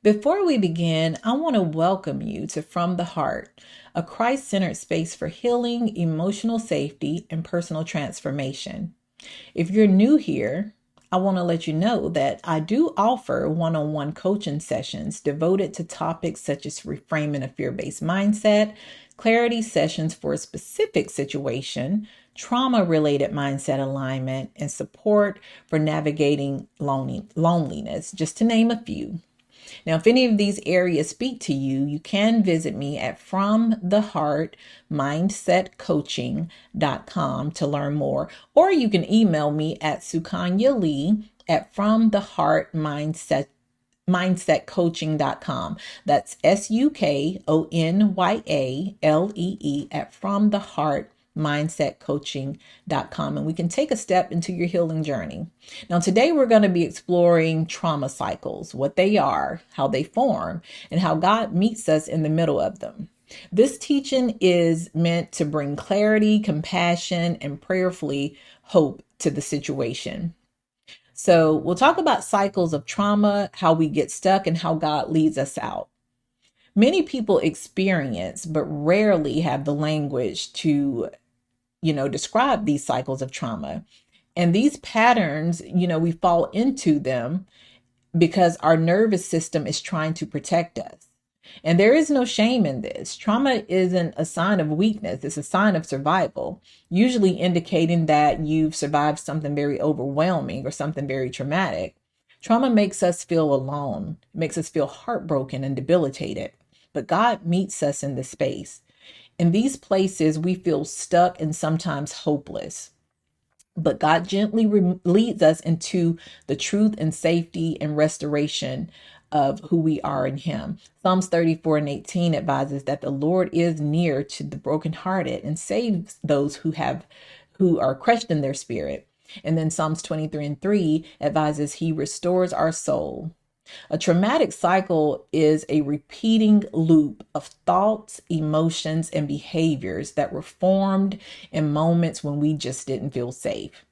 Before we begin, I want to welcome you to From the Heart, a Christ centered space for healing, emotional safety, and personal transformation. If you're new here, I want to let you know that I do offer one on one coaching sessions devoted to topics such as reframing a fear based mindset, clarity sessions for a specific situation, trauma related mindset alignment, and support for navigating loneliness, just to name a few. Now, if any of these areas speak to you, you can visit me at fromtheheartmindsetcoaching.com to learn more, or you can email me at Sukanya Lee at fromtheheartmindsetcoaching.com. That's SUKONYALEE at fromtheheartmindsetcoaching.com, and we can take a step into your healing journey. Now, today we're going to be exploring trauma cycles, what they are, how they form, and how God meets us in the middle of them. This teaching is meant to bring clarity, compassion, and prayerfully hope to the situation. So we'll talk about cycles of trauma, how we get stuck, and how God leads us out. Many people experience, but rarely have the language to, describe these cycles of trauma. And these patterns, we fall into them because our nervous system is trying to protect us. And there is no shame in this. Trauma isn't a sign of weakness, it's a sign of survival, usually indicating that you've survived something very overwhelming or something very traumatic. Trauma makes us feel alone, makes us feel heartbroken and debilitated. But God meets us in this space. In these places, we feel stuck and sometimes hopeless. But God gently leads us into the truth and safety and restoration of who we are in Him. Psalms 34:18 advises that the Lord is near to the brokenhearted and saves those who are crushed in their spirit. And then Psalms 23:3 advises He restores our soul. A traumatic cycle is a repeating loop of thoughts, emotions, and behaviors that were formed in moments when we just didn't feel safe.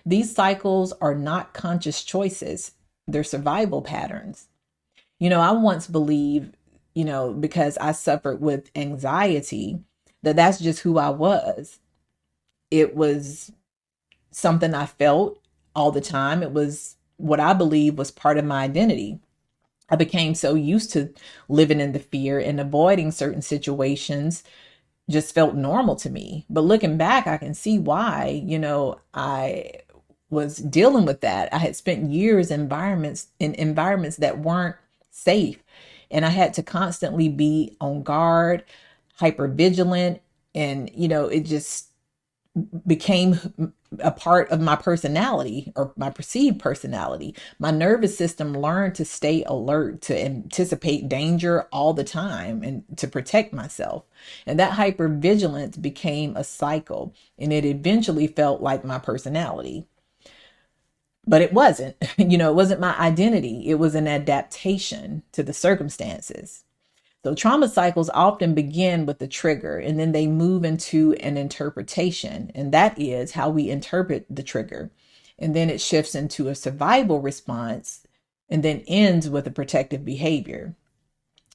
These cycles are not conscious choices, they're survival patterns. I once believed, because I suffered with anxiety, that's just who I was. It was something I felt all the time. It was what I believe was part of my identity. I became so used to living in the fear, and avoiding certain situations just felt normal to me. But looking back, I can see why, I was dealing with that. I had spent years in environments that weren't safe, and I had to constantly be on guard, hyper vigilant, and it just became a part of my personality, or my perceived personality. My nervous system learned to stay alert, to anticipate danger all the time, and to protect myself. And that hypervigilance became a cycle, and it eventually felt like my personality. But it wasn't, it wasn't my identity. It was an adaptation to the circumstances. So trauma cycles often begin with the trigger, and then they move into an interpretation, and that is how we interpret the trigger. And then it shifts into a survival response, and then ends with a protective behavior.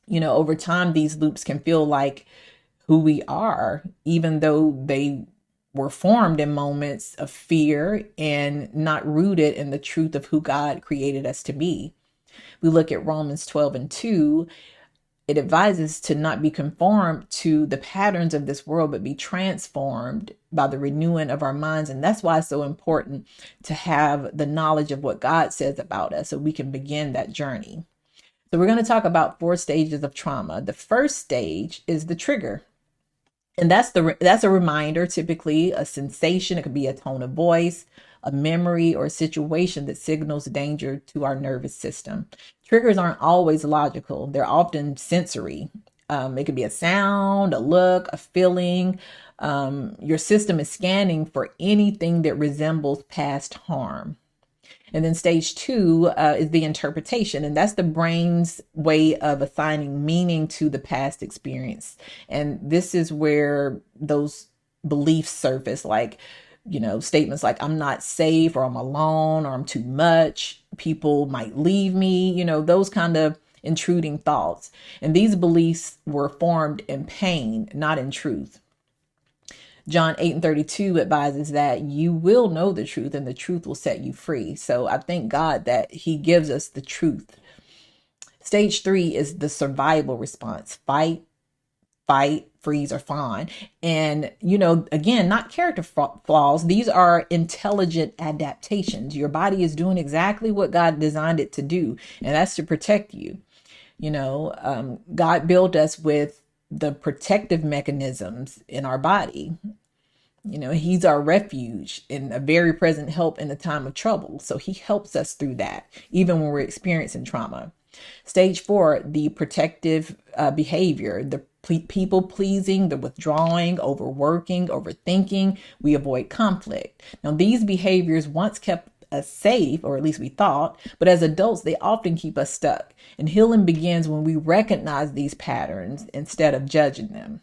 Over time, these loops can feel like who we are, even though they were formed in moments of fear and not rooted in the truth of who God created us to be. We look at Romans 12:2. It advises to not be conformed to the patterns of this world, but be transformed by the renewing of our minds. And that's why it's so important to have the knowledge of what God says about us so we can begin that journey. So we're going to talk about 4 stages of trauma. The first stage is the trigger. And that's a reminder, typically a sensation. It could be a tone of voice, a memory, or a situation that signals danger to our nervous system. Triggers aren't always logical. They're often sensory. It could be a sound, a look, a feeling. Your system is scanning for anything that resembles past harm. And then stage 2 is the interpretation, and that's the brain's way of assigning meaning to the past experience. And this is where those beliefs surface, like, statements like I'm not safe, or I'm alone, or I'm too much, people might leave me, those kind of intruding thoughts. And these beliefs were formed in pain, not in truth. John 8:32 advises that you will know the truth and the truth will set you free. So I thank God that he gives us the truth. Stage 3 is the survival response: fight, freeze, or fawn. And, again, not character flaws. These are intelligent adaptations. Your body is doing exactly what God designed it to do, and that's to protect you. God built us with the protective mechanisms in our body. He's our refuge and a very present help in the time of trouble. So he helps us through that, even when we're experiencing trauma. Stage 4, the protective behavior, the people pleasing, the withdrawing, overworking, overthinking. We avoid conflict. Now, these behaviors once kept us safe, or at least we thought, but as adults, they often keep us stuck. And healing begins when we recognize these patterns instead of judging them.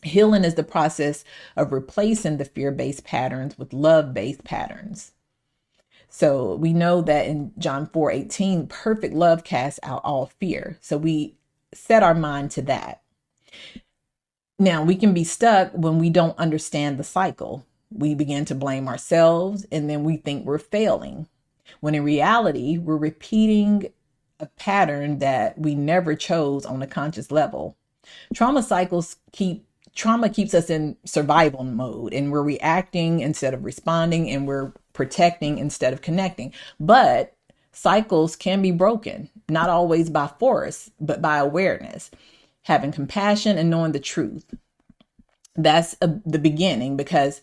Healing is the process of replacing the fear-based patterns with love-based patterns. So we know that in John 4:18, perfect love casts out all fear. So we set our mind to that. Now, we can be stuck when we don't understand the cycle. We begin to blame ourselves, and then we think we're failing, when in reality, we're repeating a pattern that we never chose on a conscious level. Trauma keeps us in survival mode, and we're reacting instead of responding, and we're protecting instead of connecting. But cycles can be broken, not always by force, but by awareness, having compassion and knowing the truth. That's the beginning, because,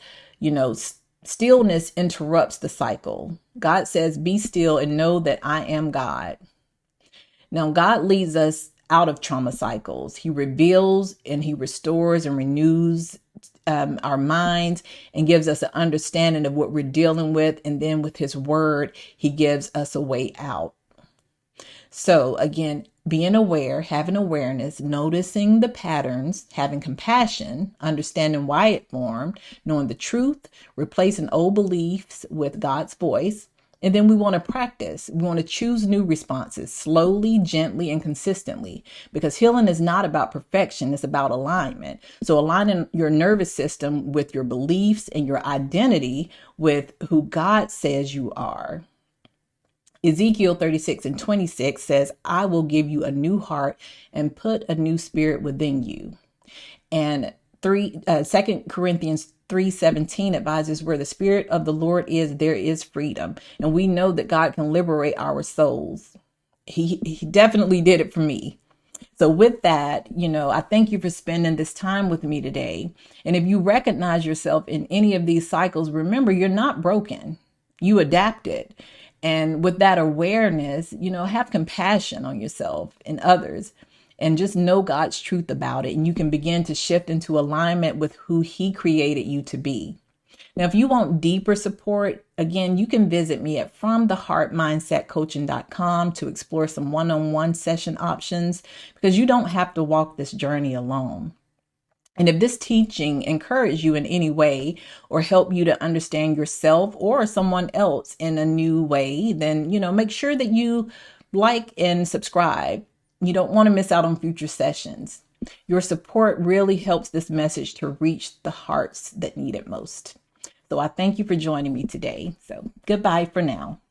stillness interrupts the cycle. God says, be still and know that I am God. Now, God leads us out of trauma cycles. He reveals and he restores and renews our minds and gives us an understanding of what we're dealing with. And then with his word, he gives us a way out. So again, being aware, having awareness, noticing the patterns, having compassion, understanding why it formed, knowing the truth, replacing old beliefs with God's voice. And then we want to practice. We want to choose new responses slowly, gently, and consistently, because healing is not about perfection. It's about alignment. So aligning your nervous system with your beliefs and your identity with who God says you are. Ezekiel 36:26 says, I will give you a new heart and put a new spirit within you. And 2 Corinthians 3:17 advises, where the spirit of the Lord is, there is freedom. And we know that God can liberate our souls. He definitely did it for me. So with that, I thank you for spending this time with me today. And if you recognize yourself in any of these cycles, remember, you're not broken. You adapted. And with that awareness, have compassion on yourself and others, and just know God's truth about it. And you can begin to shift into alignment with who he created you to be. Now, if you want deeper support, again, you can visit me at FromTheHeartMindsetCoaching.com to explore some one-on-one session options, because you don't have to walk this journey alone. And if this teaching encouraged you in any way or help you to understand yourself or someone else in a new way, then, make sure that you like and subscribe. You don't want to miss out on future sessions. Your support really helps this message to reach the hearts that need it most. So I thank you for joining me today. So goodbye for now.